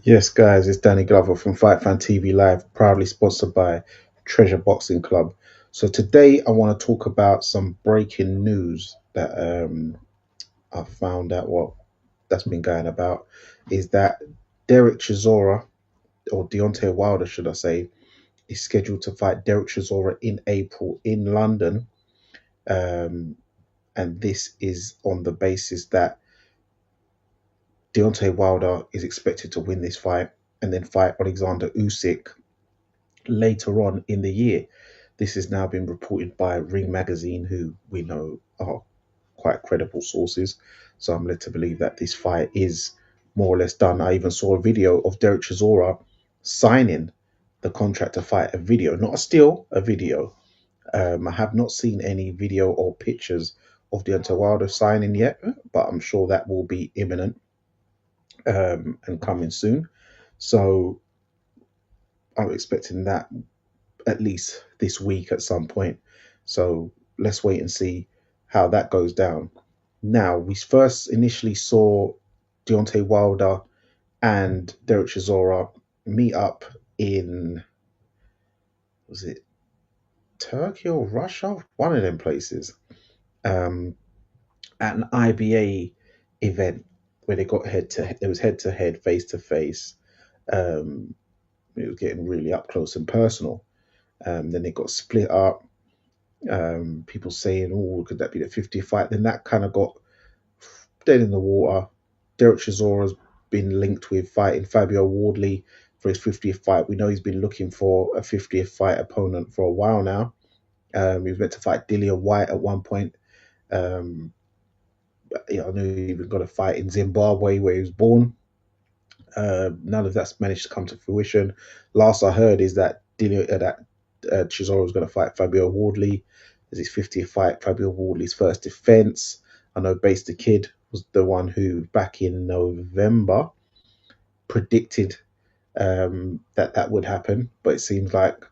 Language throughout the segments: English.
Yes, guys, it's Danny Glover from Fight Fan TV Live, proudly sponsored by Treasure Boxing Club. So today I want to talk about some breaking news that I found out what that's been going about is that Derek Chisora, or Deontay Wilder, should I say, is scheduled to fight Derek Chisora in April in London. Um, and this is on the basis that Deontay Wilder is expected to win this fight and then fight Alexander Usyk later on in the year. This has now been reported by Ring Magazine, who we know are quite credible sources. So I'm led to believe that this fight is more or less done. I even saw a video of Derek Chisora signing the contract to fight, a video, not a still, a video. I have not seen any video or pictures of Deontay Wilder signing yet, but I'm sure that will be imminent and coming soon. So I'm expecting that at least this week at some point. So let's wait and see how that goes down. Now, we first initially saw Deontay Wilder and Derek Chisora meet up in, was it Turkey or Russia? One of them places. Um, at an IBA event where they got head to it was head to head, face to face. Um, it was getting really up close and personal. Then they got split up. People saying, "Oh, could that be the 50th fight?" Then that kind of got dead in the water. Derek Chisora's been linked with fighting Fabio Wardley for his 50th fight. We know he's been looking for a 50th fight opponent for a while now. He was meant to fight Dillian White at one point. Um, I knew he even got a fight in Zimbabwe where he was born. None of that's managed to come to fruition. Last I heard is that Chisora was going to fight Fabio Wardley as his 50th fight, Fabio Wardley's first defense. I know Base the Kid was the one who, back in November, predicted that that would happen, but it seems like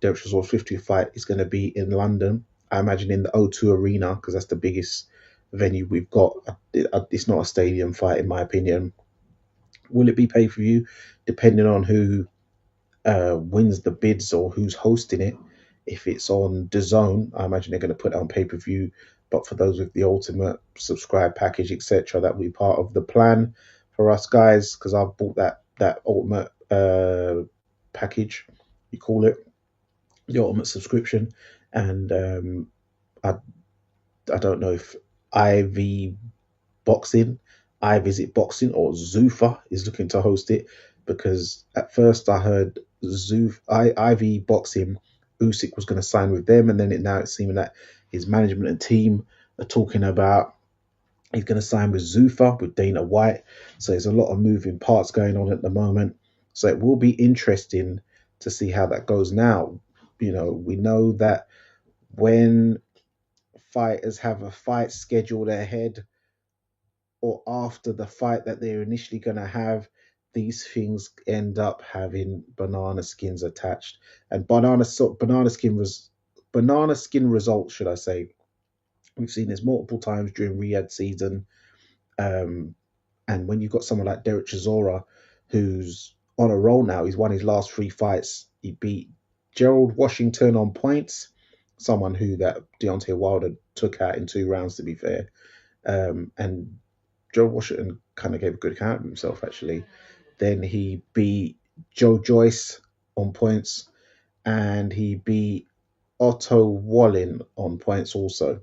Derek Chisora's 50th fight is going to be in London. I imagine in the O2 Arena because that's the biggest venue we've got. It's not a stadium fight, in my opinion. Will it be pay per view? Depending on who wins the bids or who's hosting it. If it's on DAZN, I imagine they're going to put it on pay per view. But for those with the ultimate subscribe package, etc., that will be part of the plan for us guys because I've bought that ultimate package, you call it, the ultimate subscription, and I I don't know if IV Boxing, I Visit Boxing, or Zuffa is looking to host it because at first I heard IV Boxing, Usyk was going to sign with them, and then now it's seeming that his management and team are talking about he's going to sign with Zuffa with Dana White. So there's a lot of moving parts going on at the moment. So it will be interesting to see how that goes. Now, we know that when fighters have a fight scheduled ahead or after the fight that they're initially going to have, these things end up having banana skins attached. And banana skin results, should I say? We've seen this multiple times during Riyadh season. Um, and when you've got someone like Derek Chisora, who's on a roll now, he's won his last three fights. He beat Gerald Washington on points, someone who that Deontay Wilder took out in 2 rounds, to be fair. And Joe Washington kind of gave a good account of himself, actually. Then he beat Joe Joyce on points, and he beat Otto Wallin on points also.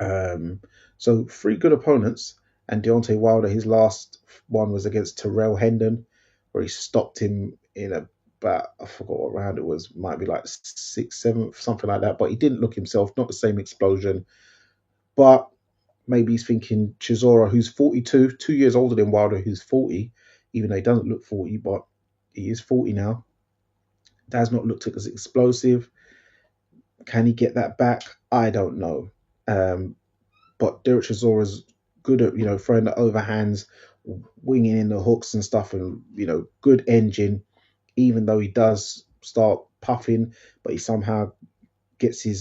Um, so three good opponents. And Deontay Wilder, his last one was against Terrell Hendon, where he stopped him in about, I forgot what round it was, might be like sixth, seventh, something like that. But he didn't look himself, not the same explosion. But maybe he's thinking Chisora, who's 42, 2 years older than Wilder, who's 40, even though he doesn't look 40, but he is 40 now. Does not look as explosive. Can he get that back? I don't know. Um, but Derek Chisora's good at throwing the overhands, winging in the hooks and stuff, and good engine. Even though he does start puffing, but he somehow gets his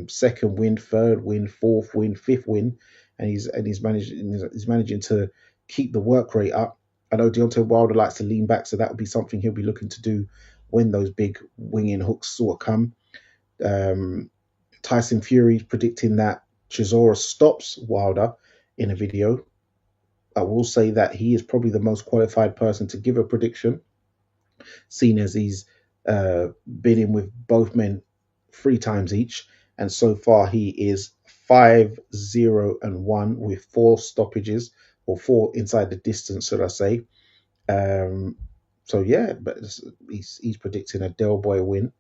second win, third win, fourth win, fifth win, and he's managing to keep the work rate up. I know Deontay Wilder likes to lean back, so that would be something he'll be looking to do when those big winging hooks sort of come. Um, Tyson Fury's predicting that Chisora stops Wilder in a video. I will say that he is probably the most qualified person to give a prediction, seeing as he's been in with both men 3 times each, and so far he is 5-0-1 with 4 stoppages, or 4 inside the distance, should I say. Um, so yeah, but he's predicting a Del Boy win.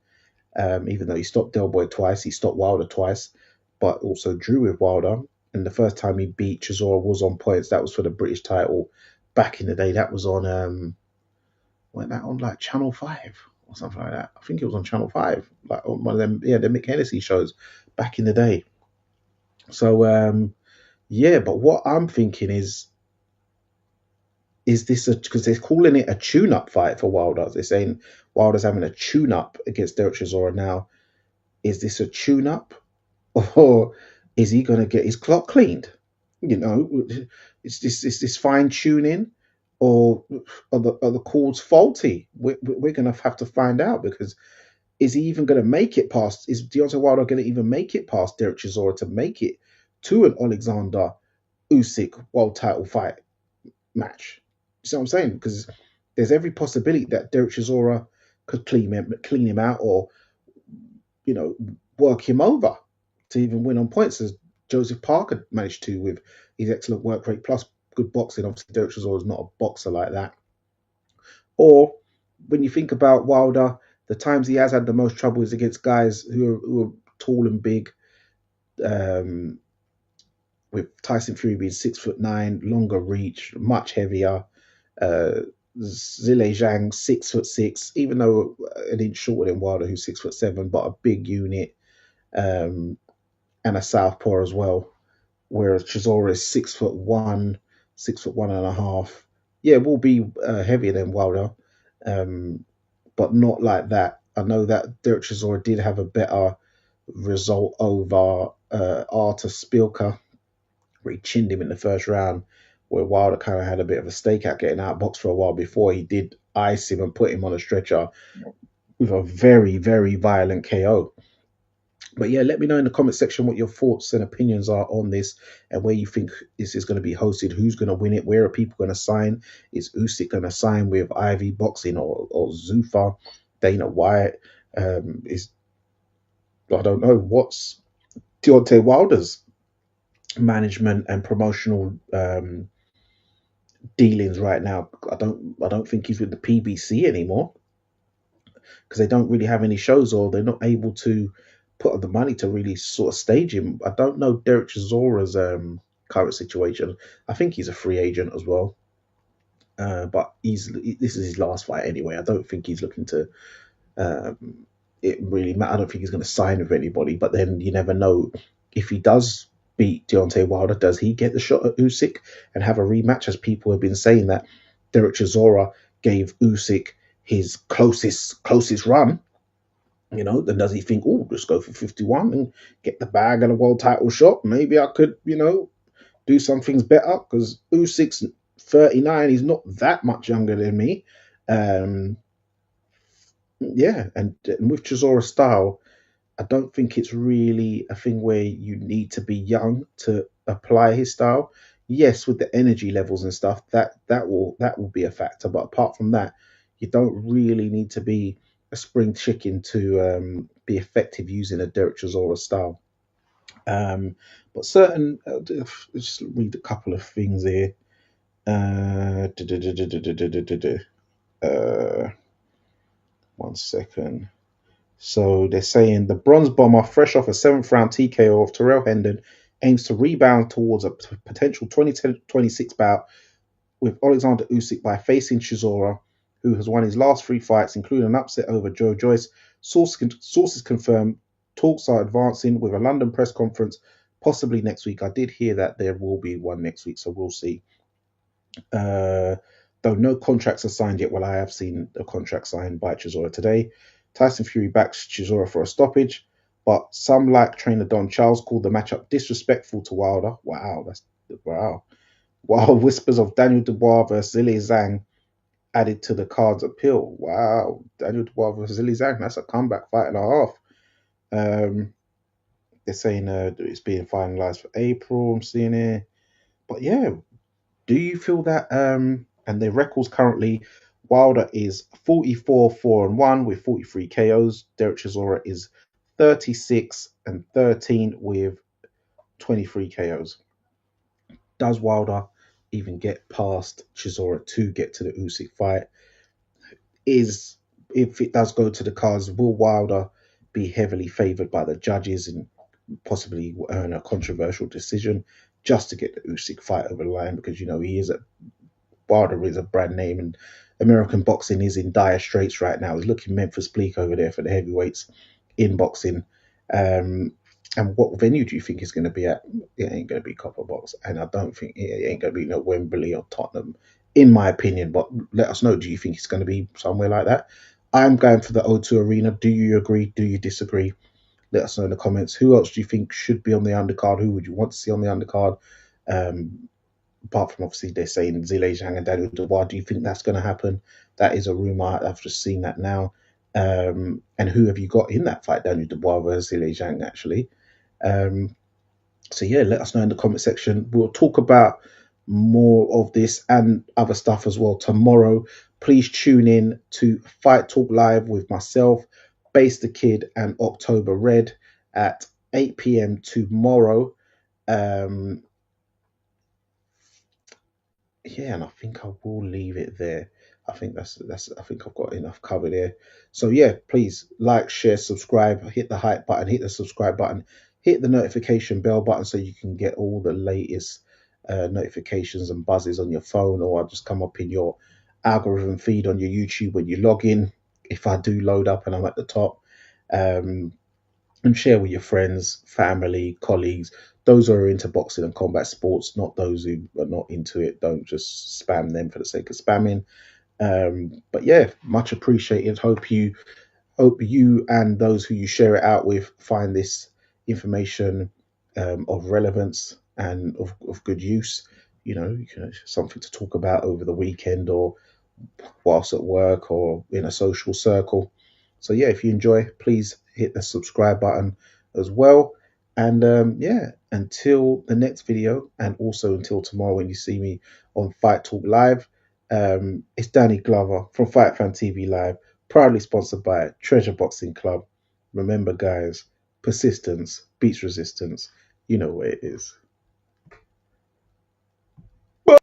Even though he stopped Del Boy twice, he stopped Wilder twice, but also drew with Wilder. And the first time he beat Chisora was on points. That was for the British title back in the day. That was on went that on like Channel 5 or something like that. I think it was on Channel 5, like on one of them, yeah, the Mick Hennessy shows back in the day. So yeah, but what I'm thinking is this because they're calling it a tune-up fight for Wilder? They're saying Wilder's having a tune-up against Derek Chisora now. Is this a tune-up, or is he going to get his clock cleaned? You know, is this fine tuning, or are the calls faulty? We're going to have to find out, because is he even going to make it past? Is Deontay Wilder going to even make it past Derek Chisora to make it to an Alexander Usyk world title fight match? You see what I'm saying? Because there's every possibility that Derek Chisora could clean him out, or work him over to even win on points, as Joseph Parker managed to with his excellent work rate plus good boxing. Obviously, Derek Chisora is not a boxer like that. Or when you think about Wilder, the times he has had the most trouble is against guys who are tall and big. Um, with Tyson Fury being 6'9", longer reach, much heavier. Uh, Zhilei Zhang 6'6", even though an inch shorter than Wilder, who's 6'7", but a big unit, um, and a southpaw as well. Whereas Chisora is 6'1", 6'1.5". Yeah, will be heavier than Wilder, but not like that. I know that Derek Chisora did have a better result over Artur Spilka, where he chinned him in the first round, where Wilder kind of had a bit of a stakeout getting outboxed for a while before he did ice him and put him on a stretcher with a very, very violent KO. But yeah, let me know in the comment section what your thoughts and opinions are on this, and where you think this is going to be hosted. Who's going to win it? Where are people going to sign? Is Usyk going to sign with ivboxing or Zuffa? Dana White? Is I don't know what's Deontay Wilder's management and promotional dealings right now. I don't think he's with the PBC anymore, because they don't really have any shows, or they're not able to put up the money to really sort of stage him. I don't know Derek Chisora's current situation. I think he's a free agent as well. But this is his last fight anyway. I don't think he's looking to it really matter. I don't think he's going to sign with anybody. But then you never know, if he does beat Deontay Wilder, does he get the shot at Usyk and have a rematch? As people have been saying that Derek Chisora gave Usyk his closest run. Then does he think, oh, just go for 51 and get the bag and a world title shot? Maybe I could, do some things better, because Usyk's 39. He's not that much younger than me. Yeah, and with Chisora's style, I don't think it's really a thing where you need to be young to apply his style. Yes, with the energy levels and stuff, that will be a factor. But apart from that, you don't really need to be a spring chicken to be effective using a Derek Chisora style. But certain, just read a couple of things here. One second. So they're saying the Bronze Bomber, fresh off a 7th-round TKO of Terrell Hendon, aims to rebound towards a potential 2026 bout with Alexander Usyk by facing Chisora, who has won his last 3 fights, including an upset over Joe Joyce. Sources confirm talks are advancing with a London press conference possibly next week. I did hear that there will be one next week, so we'll see. Though no contracts are signed yet, well, I have seen a contract signed by Chisora today. Tyson Fury backs Chisora for a stoppage, but some, like trainer Don Charles, called the matchup disrespectful to Wilder. Wow. while whispers of Daniel Dubois versus Zhilei Zhang added to the card's appeal. Wow, Daniel Dubois versus Zhilei Zhang, that's a comeback fight and a half. Um, they're saying it's being finalized for April. I'm seeing it, but yeah, do you feel that? And the records currently, Wilder is 44-4-1 with 43 KOs. Derek Chisora is 36-13 with 23 KOs. Does Wilder even get past Chisora to get to the Usyk fight? Is If it does go to the cards, will Wilder be heavily favoured by the judges and possibly earn a controversial decision just to get the Usyk fight over the line? Because Wilder is a brand name, and American boxing is in dire straits right now. He's looking Memphis bleak over there for the heavyweights in boxing. Um, and what venue do you think is going to be at? It ain't going to be Copper Box, and I don't think it ain't going to be no Wembley or Tottenham, in my opinion. But let us know. Do you think it's going to be somewhere like that? I'm going for the O2 Arena. Do you agree? Do you disagree? Let us know in the comments. Who else do you think should be on the undercard? Who would you want to see on the undercard? Apart from obviously they're saying Zhilei Zhang and Daniel Dubois, do you think that's going to happen? That is a rumor. I've just seen that now. And who have you got in that fight, Daniel Dubois versus Zhilei Zhang, actually? Um, so yeah, let us know in the comment section. We'll talk about more of this and other stuff as well tomorrow. Please tune in to Fight Talk Live with myself, Base the Kid, and October Red at 8 p.m. tomorrow. Um, yeah, and I think I will leave it there. I think that's I think I've got enough covered here. So yeah, please like, share, subscribe, hit the hype button, hit the subscribe button, hit the notification bell button so you can get all the latest notifications and buzzes on your phone, or I'll just come up in your algorithm feed on your YouTube when you log in. If I do load up and I'm at the top. Um, and share with your friends, family, colleagues, those who are into boxing and combat sports, not those who are not into it. Don't just spam them for the sake of spamming. But yeah, much appreciated. Hope you and those who you share it out with find this information of relevance and of good use. Something to talk about over the weekend or whilst at work or in a social circle. So yeah, if you enjoy, please hit the subscribe button as well. And yeah, until the next video, and also until tomorrow when you see me on Fight Talk Live, it's Danny Glover from Fight Fan TV Live, proudly sponsored by Treasure Boxing Club. Remember, guys, persistence beats resistance. You know where it is.